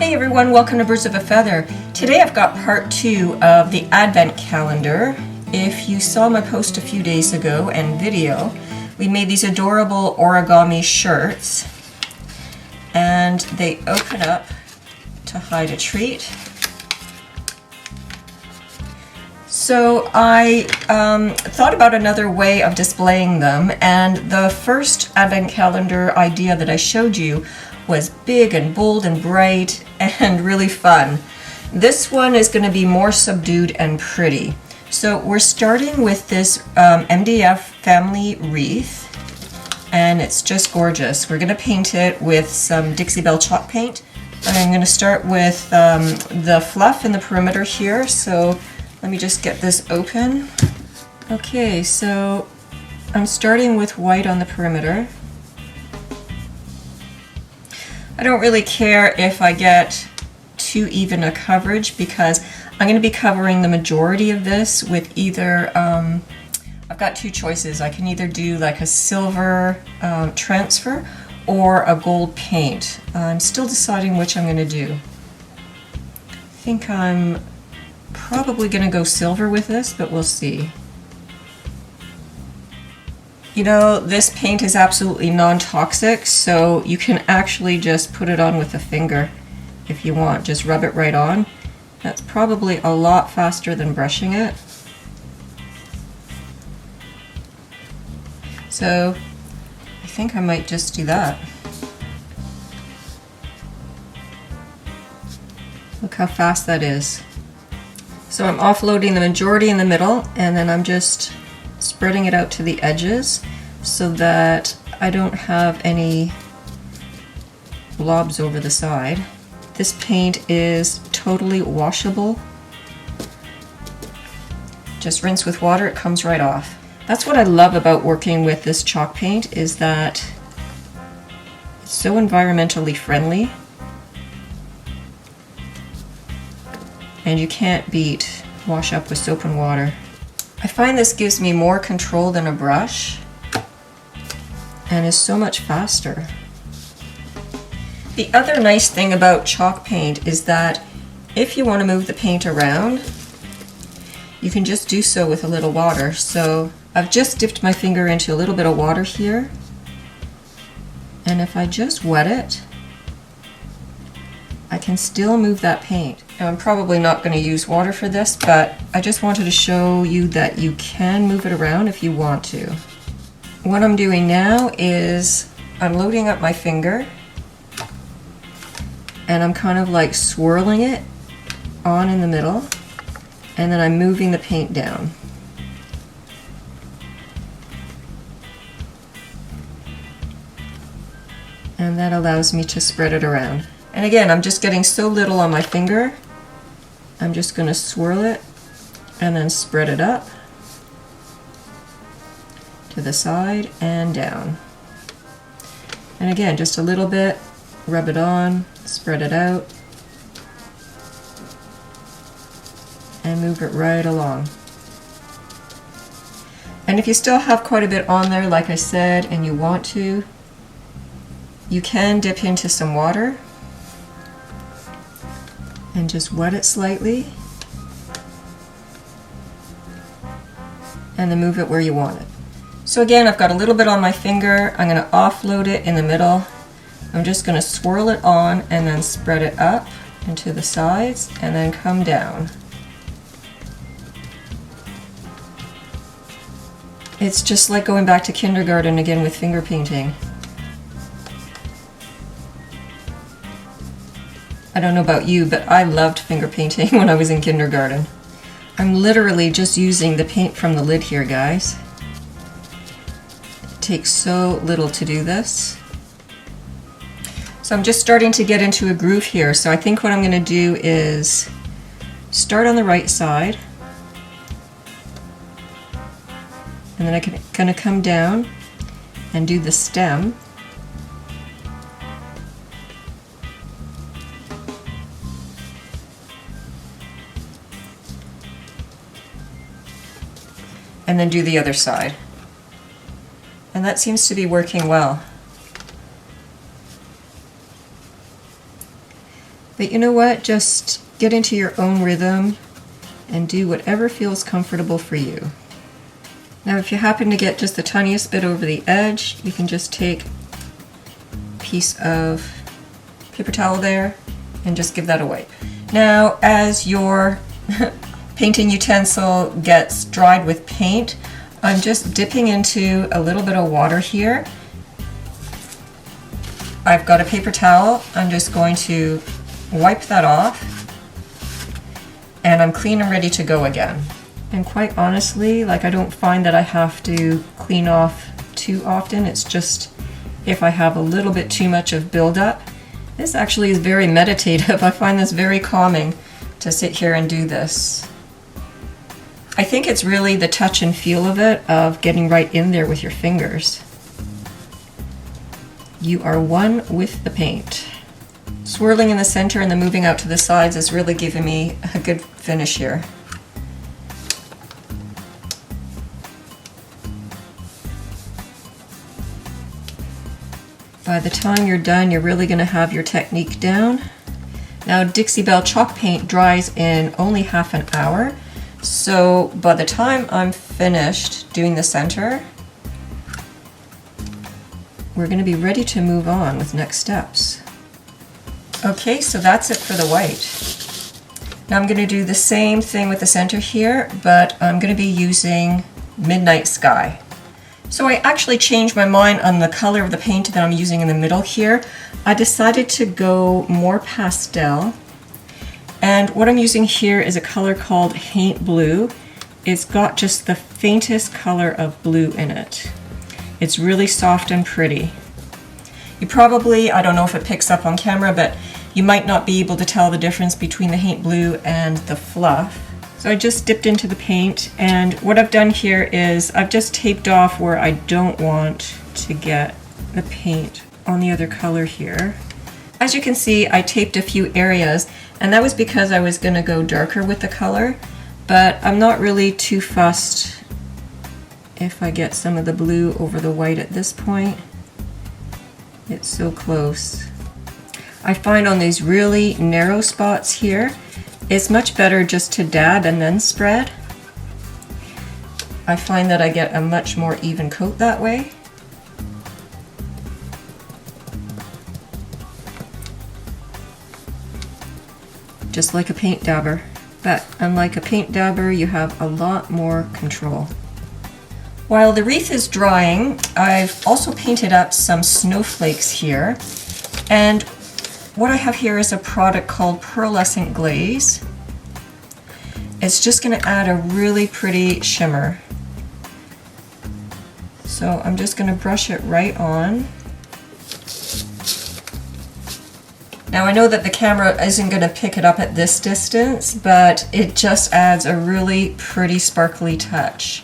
Hey everyone, welcome to Birds of a Feather. Today I've got part 2 of the Advent calendar. If you saw my post a few days ago and video, we made these adorable origami shirts and they open up to hide a treat. So I thought about another way of displaying them, and the first Advent calendar idea that I showed you was big and bold and bright and really fun. This one is going to be more subdued and pretty. So we're starting with this MDF family wreath, and it's just gorgeous. We're going to paint it with some Dixie Belle chalk paint. I'm going to start with the fluff in the perimeter here, so let me just get this open. Okay, so I'm starting with white on the perimeter. I don't really care if I get too even a coverage because I'm going to be covering the majority of this with either, I've got two choices. I can either do like a silver transfer or a gold paint. I'm still deciding which I'm going to do. I think I'm probably going to go silver with this, but we'll see. You know, this paint is absolutely non-toxic, so you can actually just put it on with a finger if you want. Just rub it right on. That's probably a lot faster than brushing it. So I think I might just do that. Look how fast that is. So I'm offloading the majority in the middle, and then I'm just spreading it out to the edges so that I don't have any blobs over the side. This paint is totally washable. Just rinse with water, it comes right off. That's what I love about working with this chalk paint, is that it's so environmentally friendly, and you can't beat wash up with soap and water. I find this gives me more control than a brush and is so much faster. The other nice thing about chalk paint is that if you want to move the paint around, you can just do so with a little water. So I've just dipped my finger into a little bit of water here, and if I just wet it, I can still move that paint. Now, I'm probably not going to use water for this, but I just wanted to show you that you can move it around if you want to. What I'm doing now is I'm loading up my finger, and I'm kind of like swirling it on in the middle, and then I'm moving the paint down. And that allows me to spread it around. And again, I'm just getting so little on my finger, I'm just going to swirl it and then spread it up to the side and down. And again, just a little bit, rub it on, spread it out, and move it right along. And if you still have quite a bit on there, like I said, and you want to, you can dip into some water and just wet it slightly, and then move it where you want it. So again, I've got a little bit on my finger. I'm going to offload it in the middle. I'm just going to swirl it on and then spread it up into the sides and then come down. It's just like going back to kindergarten again with finger painting. I don't know about you, but I loved finger painting when I was in kindergarten. I'm literally just using the paint from the lid here, guys. It takes so little to do this. So I'm just starting to get into a groove here, so I think what I'm going to do is start on the right side, and then I'm going to come down and do the stem. And then do the other side. And that seems to be working well. But you know what? Just get into your own rhythm and do whatever feels comfortable for you. Now if you happen to get just the tiniest bit over the edge, you can just take a piece of paper towel there and just give that a wipe. Now as your painting utensil gets dried with paint, I'm just dipping into a little bit of water here. I've got a paper towel. I'm just going to wipe that off, and I'm clean and ready to go again. And quite honestly, like, I don't find that I have to clean off too often. It's just if I have a little bit too much of buildup. This actually is very meditative. I find this very calming to sit here and do this. I think it's really the touch and feel of it, of getting right in there with your fingers. You are one with the paint. Swirling in the center and then moving out to the sides is really giving me a good finish here. By the time you're done, you're really going to have your technique down. Now Dixie Belle chalk paint dries in only half an hour, so by the time I'm finished doing the center, we're going to be ready to move on with next steps. Okay, so that's it for the white. Now I'm going to do the same thing with the center here, but I'm going to be using Midnight Sky. So I actually changed my mind on the color of the paint that I'm using in the middle here. I decided to go more pastel, and what I'm using here is a color called Haint Blue. It's got just the faintest color of blue in it. It's really soft and pretty. You probably, I don't know if it picks up on camera, but you might not be able to tell the difference between the Haint Blue and the Fluff. So I just dipped into the paint, and what I've done here is I've just taped off where I don't want to get the paint on the other color here. As you can see, I taped a few areas, and that was because I was going to go darker with the color, but I'm not really too fussed if I get some of the blue over the white at this point. It's so close. I find on these really narrow spots here, it's much better just to dab and then spread. I find that I get a much more even coat that way. Just like a paint dabber. But unlike a paint dabber, you have a lot more control. While the wreath is drying, I've also painted up some snowflakes here. And what I have here is a product called Pearlescent Glaze. It's just going to add a really pretty shimmer. So I'm just going to brush it right on. Now I know that the camera isn't going to pick it up at this distance, but it just adds a really pretty sparkly touch.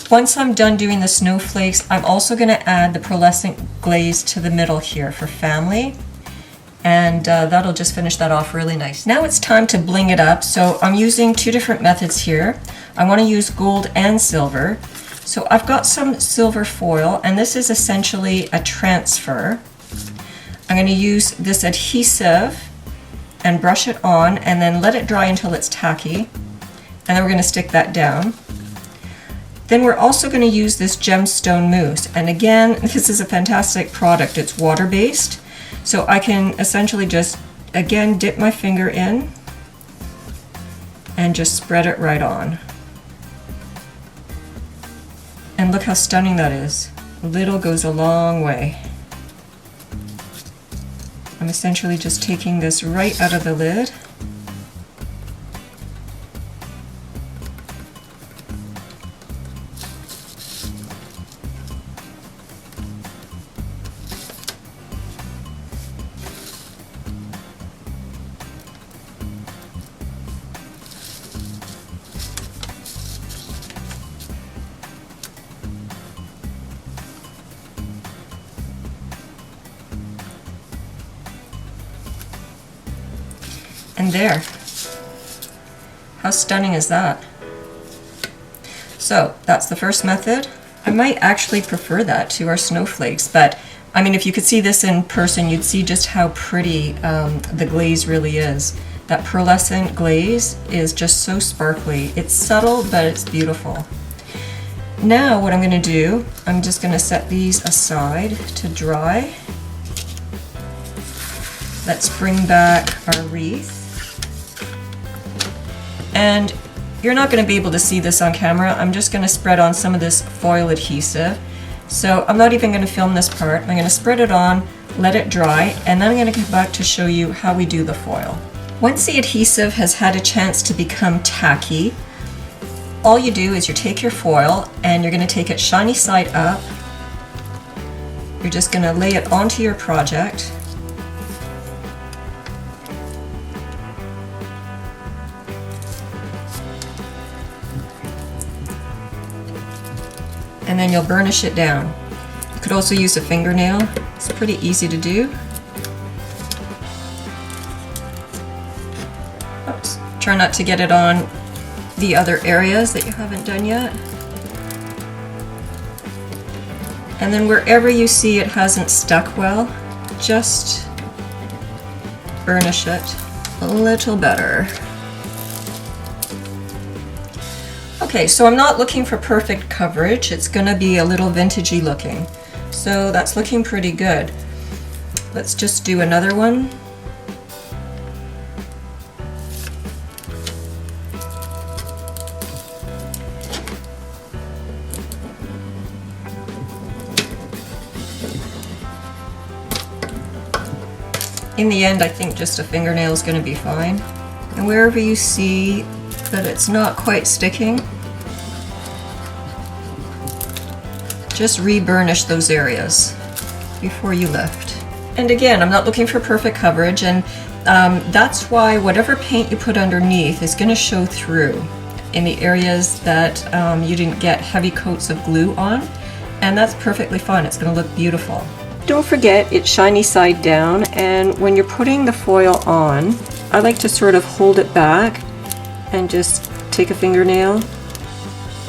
Once I'm done doing the snowflakes, I'm also going to add the Pearlescent Glaze to the middle here for family. And that'll just finish that off really nice. Now it's time to bling it up, so I'm using two different methods here. I want to use gold and silver. So I've got some silver foil, and this is essentially a transfer. I'm going to use this adhesive and brush it on and then let it dry until it's tacky. And then we're going to stick that down. Then we're also going to use this Gemstone mousse. And again, this is a fantastic product. It's water-based. So I can essentially just, again, dip my finger in and just spread it right on. And look how stunning that is. A little goes a long way. I'm essentially just taking this right out of the lid. And there. How stunning is that? So that's the first method. I might actually prefer that to our snowflakes, but I mean, if you could see this in person, you'd see just how pretty the glaze really is. That pearlescent glaze is just so sparkly. It's subtle, but it's beautiful. Now what I'm going to do, I'm just going to set these aside to dry. Let's bring back our wreath. And you're not going to be able to see this on camera. I'm just going to spread on some of this foil adhesive. So I'm not even going to film this part. I'm going to spread it on, let it dry, and then I'm going to come back to show you how we do the foil. Once the adhesive has had a chance to become tacky, all you do is you take your foil and you're going to take it shiny side up. You're just going to lay it onto your project. And then you'll burnish it down. You could also use a fingernail. It's pretty easy to do. Oops. Try not to get it on the other areas that you haven't done yet. And then wherever you see it hasn't stuck well, just burnish it a little better. Okay, so I'm not looking for perfect coverage. It's going to be a little vintagey looking. So that's looking pretty good. Let's just do another one. In the end, I think just a fingernail is going to be fine. And wherever you see that it's not quite sticking, just re-burnish those areas before you lift. And again, I'm not looking for perfect coverage, and that's why whatever paint you put underneath is going to show through in the areas that you didn't get heavy coats of glue on, and that's perfectly fine. It's going to look beautiful. Don't forget it's shiny side down, and when you're putting the foil on, I like to sort of hold it back and just take a fingernail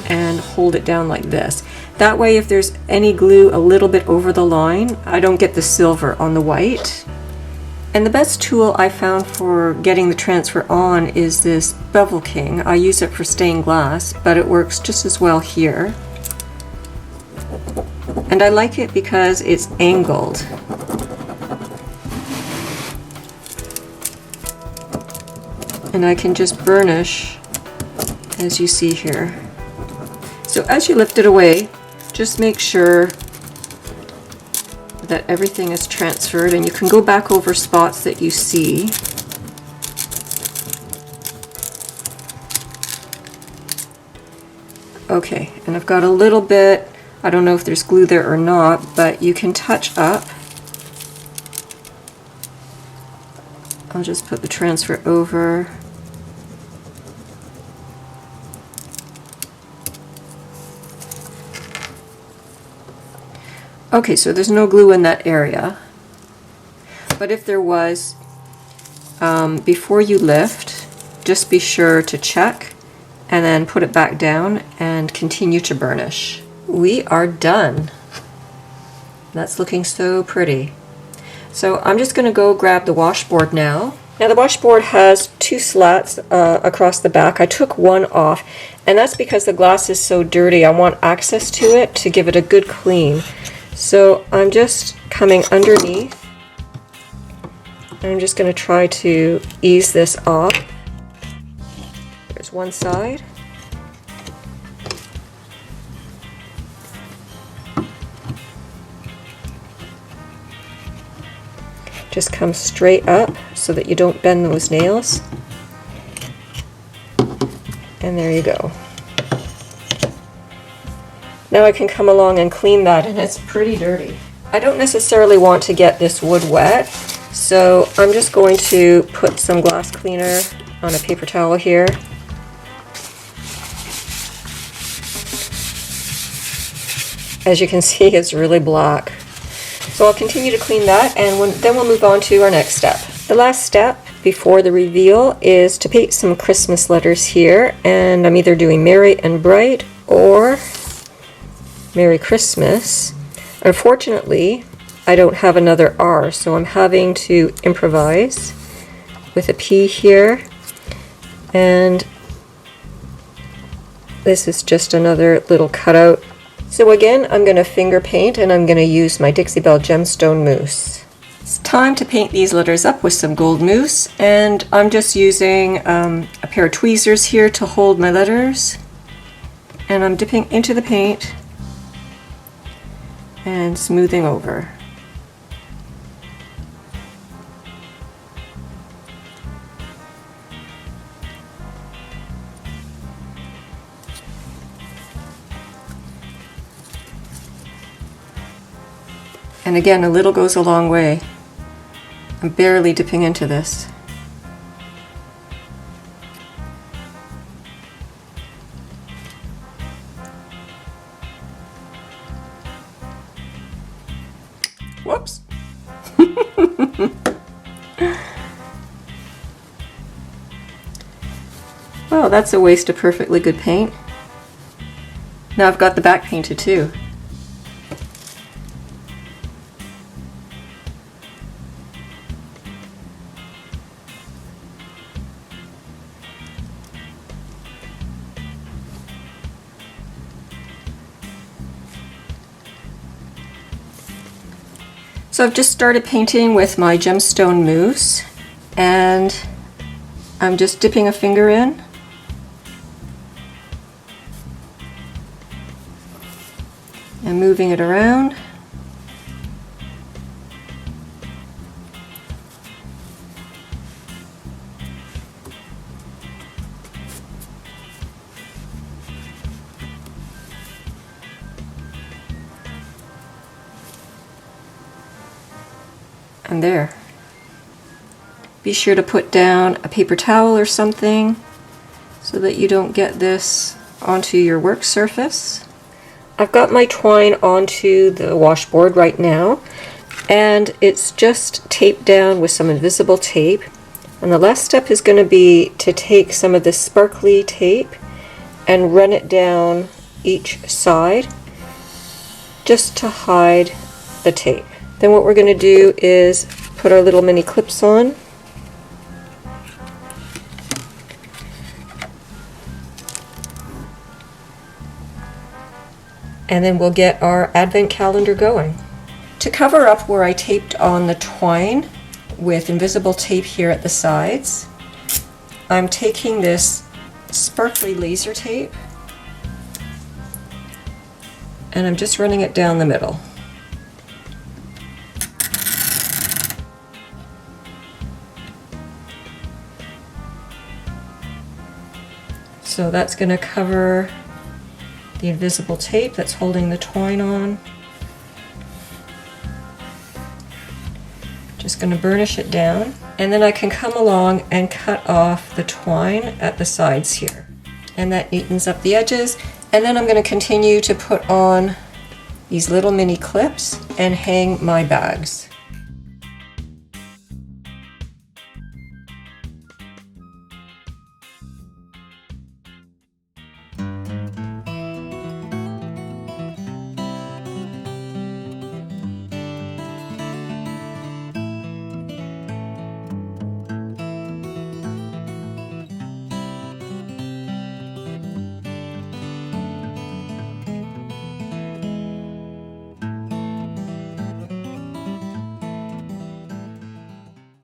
and hold it down like this. That way, if there's any glue a little bit over the line, I don't get the silver on the white. And the best tool I found for getting the transfer on is this Bevel King. I use it for stained glass, but it works just as well here. And I like it because it's angled. And I can just burnish, as you see here. So as you lift it away, just make sure that everything is transferred, and you can go back over spots that you see. Okay, and I've got a little bit, I don't know if there's glue there or not, but you can touch up. I'll just put the transfer over. Okay, so there's no glue in that area, but if there was, before you lift, just be sure to check and then put it back down and continue to burnish. We are done. That's looking so pretty. So I'm just going to go grab the washboard now. Now the washboard has two slats across the back. I took one off, and that's because the glass is so dirty. I want access to it to give it a good clean. So I'm just coming underneath, and I'm just going to try to ease this off. There's one side. Just come straight up so that you don't bend those nails. And there you go. Now I can come along and clean that, and it's pretty dirty. I don't necessarily want to get this wood wet, so I'm just going to put some glass cleaner on a paper towel here. As you can see, it's really black. So I'll continue to clean that, and then we'll move on to our next step. The last step before the reveal is to paint some Christmas letters here, and I'm either doing Merry and Bright or Merry Christmas. Unfortunately, I don't have another R, so I'm having to improvise with a P here. And this is just another little cutout. So again, I'm going to finger paint, and I'm going to use my Dixie Belle Gemstone Mousse. It's time to paint these letters up with some gold mousse, and I'm just using a pair of tweezers here to hold my letters. And I'm dipping into the paint and smoothing over. And again, a little goes a long way. I'm barely dipping into this. Whoops. Well, that's a waste of perfectly good paint. Now I've got the back painted too. So I've just started painting with my Gemstone Mousse, and I'm just dipping a finger in and moving it around. And there. Be sure to put down a paper towel or something so that you don't get this onto your work surface. I've got my twine onto the washboard right now, and it's just taped down with some invisible tape. And the last step is going to be to take some of this sparkly tape and run it down each side just to hide the tape. Then what we're going to do is put our little mini clips on. And then we'll get our advent calendar going. To cover up where I taped on the twine with invisible tape here at the sides, I'm taking this sparkly laser tape and I'm just running it down the middle. So that's going to cover the invisible tape that's holding the twine on. Just going to burnish it down, and then I can come along and cut off the twine at the sides here. And that neatens up the edges, and then I'm going to continue to put on these little mini clips and hang my bags.